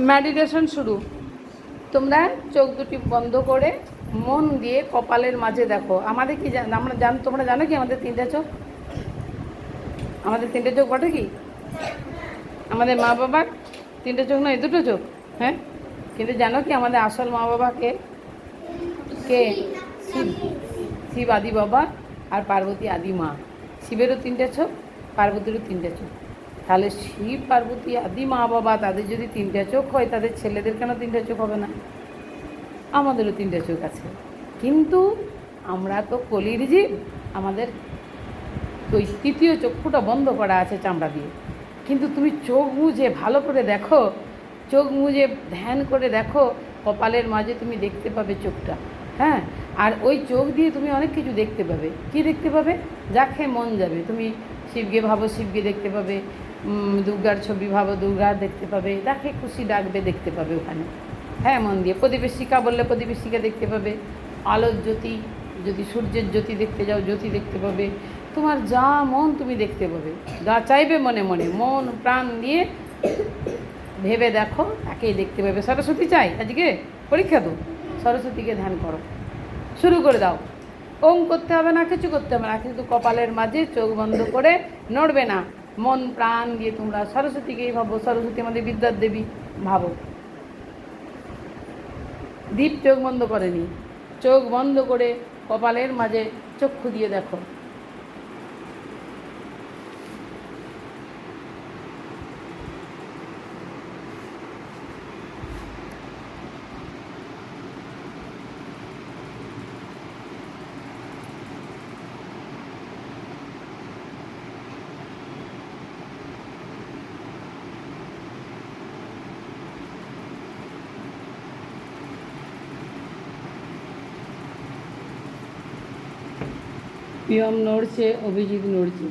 Meditation শুরু। তোমরা চোখ দুটি বন্ধ করে মন দিয়ে কপালের মাঝে দেখো। আমাদের কি আমরা তোমরা জানো কি আমাদের তিনটা চোখ? আমাদের তিনটে চোখ বটে কি? আমাদের মা বাবার তিনটে চোখ নয়, দুটো চোখ। হ্যাঁ, কিন্তু জানো কি আমাদের আসল মা বাবাকে কে? শিব। শিব আদি বাবা আর পার্বতী আদি মা। শিবেরও তিনটে চোখ, পার্বতীরও তিনটে চোখ। তাহলে শিব পার্বতী আদি মা বাবা তাদের যদি তিনটে চোখ হয়, তাদের ছেলেদের কেন তিনটে চোখ হবে না? আমাদেরও তিনটে চোখ আছে, কিন্তু আমরা তো কলির জীব। আমাদের ওই তৃতীয় চক্ষুটা বন্ধ করা আছে চামড়া দিয়ে। কিন্তু তুমি চোখ মুজে ভালো করে দেখো, চোখ মুজে ধ্যান করে দেখো, কপালের মাঝে তুমি দেখতে পাবে চোখটা। হ্যাঁ, আর ওই চোখ দিয়ে তুমি অনেক কিছু দেখতে পাবে। কি দেখতে পাবে? যাকে মন যাবে। তুমি শিবকে ভাবো, শিবকে দেখতে পাবে। দুর্গার ছবি ভাবো, দুর্গা দেখতে পাবে। যাকে খুশি ডাকবে দেখতে পাবে ওখানে। হ্যাঁ, মন দিয়ে। প্রতিবেশিকা বললে প্রতিবেশিকা দেখতে পাবে। আলোর জ্যোতি, যদি সূর্যের জ্যোতি দেখতে যাও, জ্যোতি দেখতে পাবে। তোমার যা মন তুমি দেখতে পাবে, যা চাইবে মনে মনে মন প্রাণ দিয়ে ভেবে দেখো, তাকেই দেখতে পাবে। সরস্বতী চাই আজকে পরীক্ষা তো, সরস্বতীকে ধ্যান করো, শুরু করে দাও। ওম করতে হবে না, কিছু করতে হবে না, কিন্তু কপালের মাঝে চোখ বন্ধ করে নড়বে না। মন প্রাণ দিয়ে তোমরা সরস্বতীকেই ভাবো। সরস্বতী আমাদের বিদ্যার দেবী, ভাবো। দীপ চোখ বন্ধ করেনি, চোখ বন্ধ করে কপালের মাঝে চক্ষু দিয়ে দেখো। পিয়ম নড়ছে, অভিজিৎ নড়ছে।